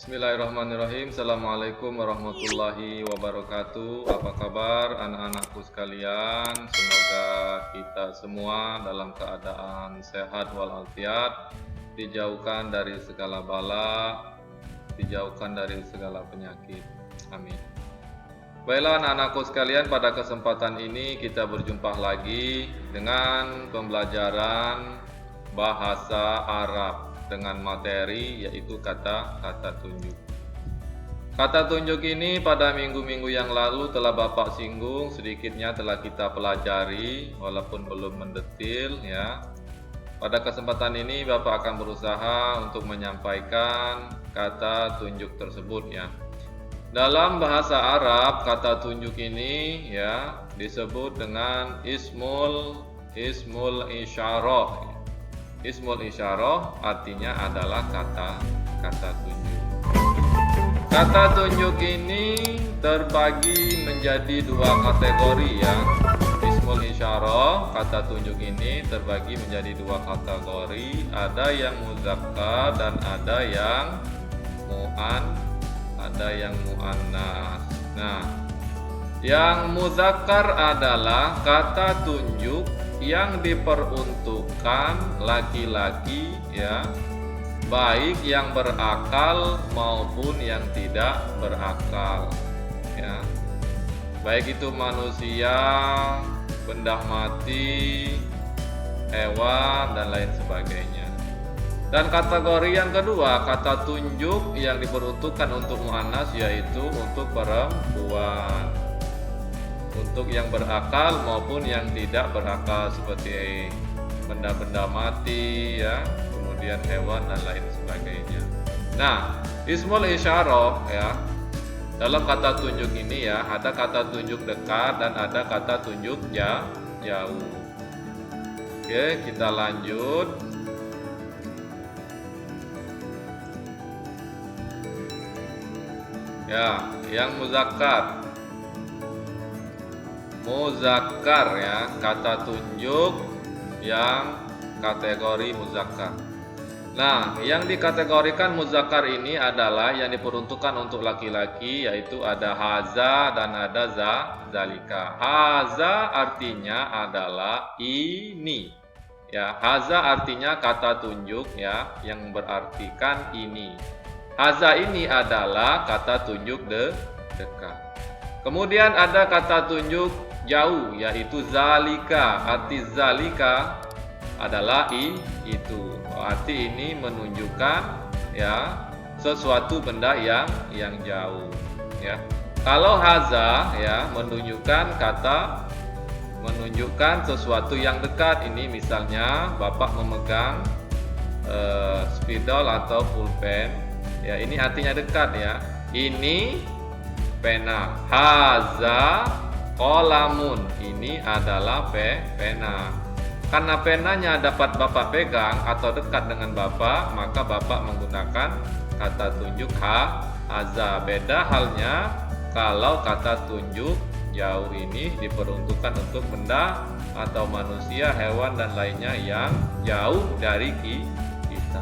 Bismillahirrahmanirrahim. Assalamualaikum warahmatullahi wabarakatuh. Apa kabar anak-anakku sekalian? Semoga kita semua dalam keadaan sehat walafiat, dijauhkan dari segala bala, dijauhkan dari segala penyakit. Amin. Baiklah anak-anakku sekalian, pada kesempatan ini kita berjumpa lagi dengan pembelajaran bahasa Arab dengan materi yaitu kata-kata tunjuk. Kata tunjuk ini pada minggu-minggu yang lalu telah Bapak singgung, sedikitnya telah kita pelajari walaupun belum mendetil ya. Pada kesempatan ini Bapak akan berusaha untuk menyampaikan kata tunjuk tersebut ya. Dalam bahasa Arab kata tunjuk ini ya disebut dengan ismul isyarah. Ismul isyarah artinya adalah kata tunjuk. Kata tunjuk ini terbagi menjadi dua kategori ya. Ismul isyarah, kata tunjuk ini terbagi menjadi dua kategori. Ada yang muzakkar dan ada yang muannas. Nah, yang muzakkar adalah kata tunjuk yang diperuntukkan laki-laki ya, baik yang berakal maupun yang tidak berakal ya, baik itu manusia, benda mati, hewan dan lain sebagainya. Dan kategori yang kedua, kata tunjuk yang diperuntukkan untuk muannas, yaitu untuk perempuan, untuk yang berakal maupun yang tidak berakal seperti benda-benda mati ya, kemudian hewan dan lain sebagainya. Nah, ismul isyarah ya, dalam kata tunjuk ini ya, ada kata tunjuk dekat dan ada kata tunjuk jauh. Oke, kita lanjut. Ya, yang muzakkar ya, kata tunjuk yang kategori muzakkar. Nah, yang dikategorikan muzakkar ini adalah yang diperuntukkan untuk laki-laki, yaitu ada haza dan ada zalika. Haza artinya adalah ini ya, haza artinya kata tunjuk ya, yang berartikan ini. Haza ini adalah kata tunjuk dekat. Kemudian ada kata tunjuk jauh, yaitu zalika. Arti zalika adalah itu. Arti ini menunjukkan ya sesuatu benda yang jauh ya. Kalau haza ya menunjukkan sesuatu yang dekat. Ini misalnya Bapak memegang spidol atau pulpen ya, ini artinya dekat ya. Ini pena. Haza qalamun, ini adalah pena. Karena penanya dapat Bapak pegang atau dekat dengan Bapak, maka Bapak menggunakan kata tunjuk haza. Beda halnya kalau kata tunjuk jauh ini diperuntukkan untuk benda atau manusia, hewan dan lainnya yang jauh dari kita.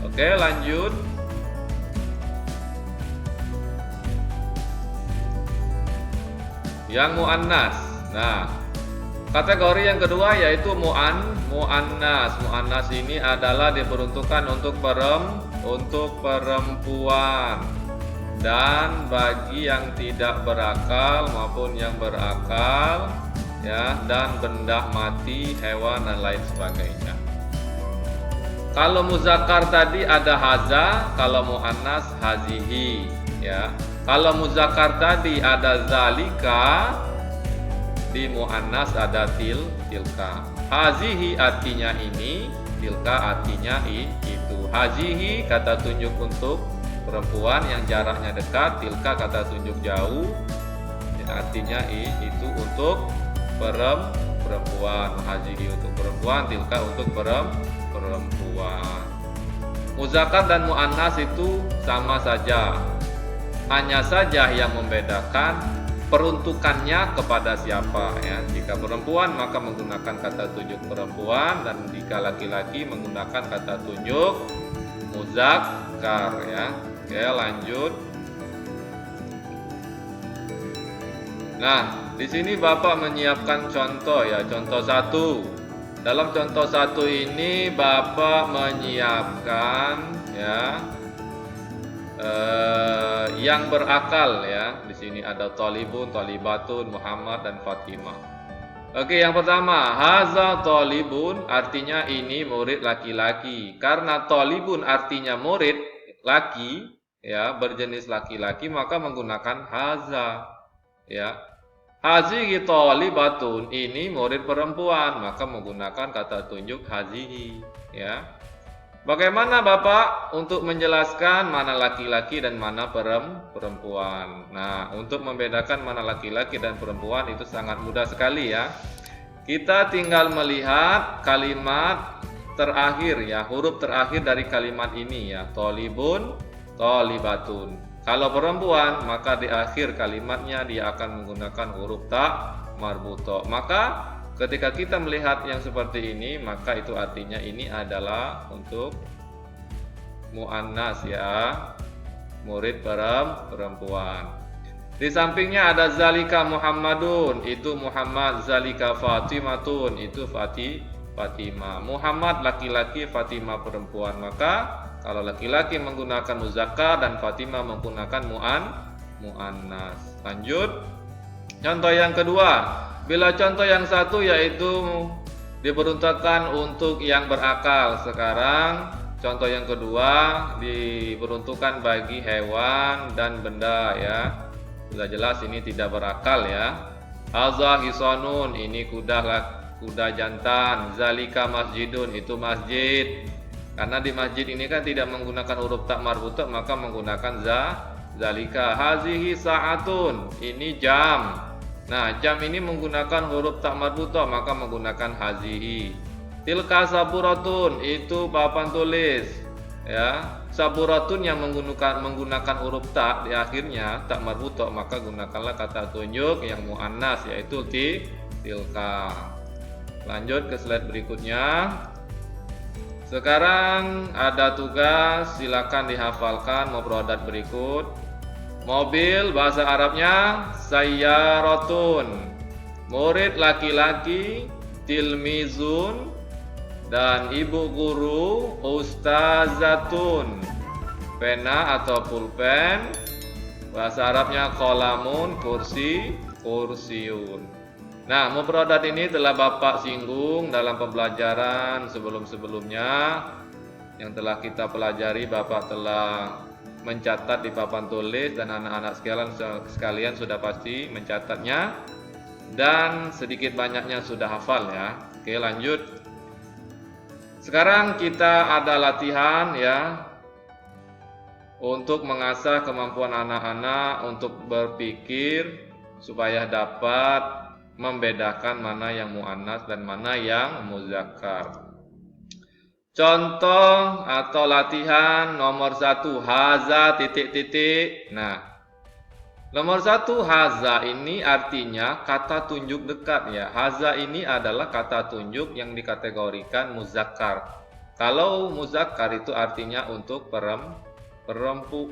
Oke, lanjut. Yang muannas. Nah, kategori yang kedua yaitu muannas. Muannas ini adalah diperuntukkan untuk perempuan dan bagi yang tidak berakal maupun yang berakal ya, dan benda mati, hewan dan lain sebagainya. Kalau muzakkar tadi ada haza, kalau muannas hazihi ya. Kalau muzakkar tadi ada zalika, di muannas ada tilka. Hazihi artinya ini, tilka artinya itu. Hazihi kata tunjuk untuk perempuan yang jaraknya dekat, tilka kata tunjuk jauh, artinya itu untuk perempuan. Hazihi untuk perempuan, tilka untuk perempuan. Muzakkar dan muannas itu sama saja. Hanya saja yang membedakan peruntukannya kepada siapa ya. Jika perempuan maka menggunakan kata tunjuk perempuan, dan jika laki-laki menggunakan kata tunjuk muzakkar ya. Oke, lanjut. Nah, di sini Bapak menyiapkan contoh ya, contoh 1. Dalam contoh 1 ini Bapak menyiapkan ya yang berakal ya. Di sini ada Thalibun, Thalibatun, Muhammad dan Fatimah. Oke, yang pertama, haza Thalibun artinya ini murid laki-laki. Karena Thalibun artinya murid laki ya, berjenis laki-laki, maka menggunakan haza ya. Hazihi Thalibatun, ini murid perempuan, maka menggunakan kata tunjuk hazihi ya. Bagaimana Bapak untuk menjelaskan mana laki-laki dan mana perempuan? Nah, untuk membedakan mana laki-laki dan perempuan itu sangat mudah sekali ya. Kita tinggal melihat kalimat terakhir ya, huruf terakhir dari kalimat ini ya, Thalibun, Thalibatun. Kalau perempuan, maka di akhir kalimatnya dia akan menggunakan huruf ta marbuto. Maka ketika kita melihat yang seperti ini, maka itu artinya ini adalah untuk muannas ya, murid perempuan. Di sampingnya ada zalika Muhammadun, itu Muhammad, zalika Fatimatun, itu Fatimah. Muhammad laki-laki, Fatimah perempuan. Maka kalau laki-laki menggunakan muzakkar dan Fatimah menggunakan muannas. Lanjut. Contoh yang kedua. Bila contoh yang satu yaitu diperuntukkan untuk yang berakal. Sekarang contoh yang kedua diperuntukkan bagi hewan dan benda ya. Sudah jelas ini tidak berakal ya. Haza hisanun, ini kuda jantan. Zalika masjidun, itu masjid. Karena di masjid ini kan tidak menggunakan huruf ta marbuta, maka menggunakan zalika. Hazihi sa'atun, ini jam. Nah, jam ini menggunakan huruf ta marbuta, maka menggunakan hazihi. Tilka saburatun, itu papan tulis ya. Saburatun yang menggunakan huruf ta di akhirnya ta marbuta, maka gunakanlah kata tunjuk yang muannas yaitu tilka. Lanjut ke slide berikutnya. Sekarang ada tugas, silakan dihafalkan mufradat berikut. Mobil bahasa Arabnya sayyaratun, murid laki-laki tilmizun, dan ibu guru ustazatun. Pena atau pulpen bahasa Arabnya qalamun, kursiun. Nah, mufradat ini telah Bapak singgung dalam pembelajaran sebelum-sebelumnya yang telah kita pelajari. Bapak telah mencatat di papan tulis dan anak-anak sekalian sudah pasti mencatatnya dan sedikit banyaknya sudah hafal ya. Oke, lanjut. Sekarang kita ada latihan ya untuk mengasah kemampuan anak-anak untuk berpikir supaya dapat membedakan mana yang muannas dan mana yang muzakkar. Contoh atau latihan nomor 1, haza titik-titik. Nah, nomor 1 haza ini artinya kata tunjuk dekat ya. Haza ini adalah kata tunjuk yang dikategorikan muzakkar. Kalau muzakkar itu artinya untuk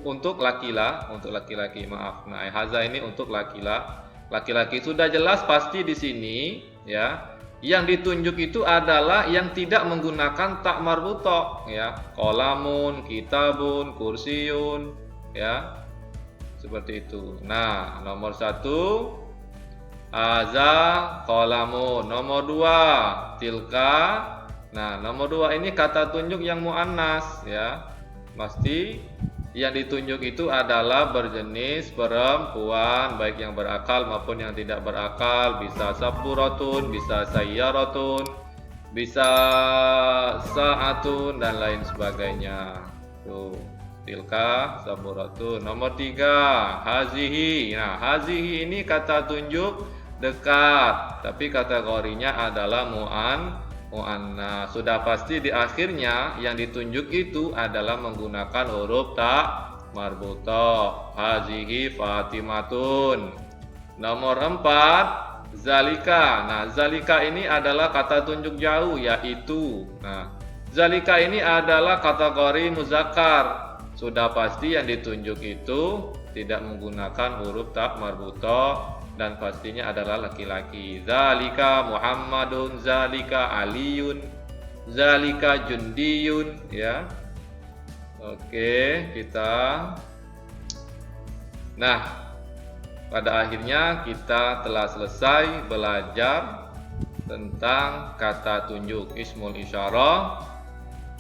untuk laki-laki, maaf. Nah, haza ini untuk laki-laki. Sudah jelas pasti di sini ya. Yang ditunjuk itu adalah yang tidak menggunakan ta marbuta ya. Qalamun, kitabun, kursiun ya. Seperti itu. Nah, nomor 1 haza qalamun. Nomor 2 tilka. Nah, nomor 2 ini kata tunjuk yang muannas ya. Pasti yang ditunjuk itu adalah berjenis perempuan, baik yang berakal maupun yang tidak berakal. Bisa saburatun, bisa sayyaratun, bisa sa'atun dan lain sebagainya. Tuh, tilka saburatun. Nomor 3 hazihi. Nah, hazihi ini kata tunjuk dekat, tapi kategorinya adalah muannas. Sudah pasti di akhirnya yang ditunjuk itu adalah menggunakan huruf ta marbuta. Hazihi Fatimatun. Nomor 4 zalika. Nah, zalika ini adalah kata tunjuk jauh yaitu. Nah, Zalika ini adalah kategori muzakkar. Sudah pasti yang ditunjuk itu tidak menggunakan huruf tak marbutoh dan pastinya adalah laki-laki. Zalika Muhammadun, zalika Aliyun, zalika Jundiyun, ya. Oke, Nah, pada akhirnya kita telah selesai belajar tentang kata tunjuk ismul isyarah.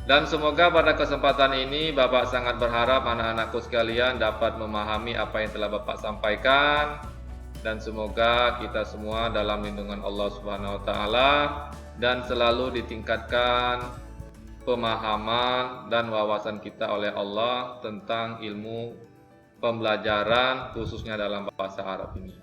Dan semoga pada kesempatan ini Bapak sangat berharap anak-anakku sekalian dapat memahami apa yang telah Bapak sampaikan, dan semoga kita semua dalam lindungan Allah Subhanahu wa taala dan selalu ditingkatkan pemahaman dan wawasan kita oleh Allah tentang ilmu pembelajaran khususnya dalam bahasa Arab ini.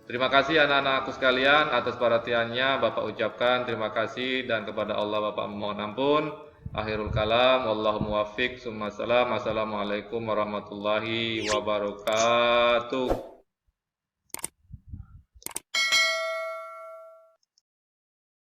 Terima kasih anak-anakku sekalian atas perhatiannya. Bapak ucapkan terima kasih, dan kepada Allah Bapak memohon ampun. Akhirul kalam, wallahu muwaffiq, summa salam. Assalamualaikum warahmatullahi wabarakatuh.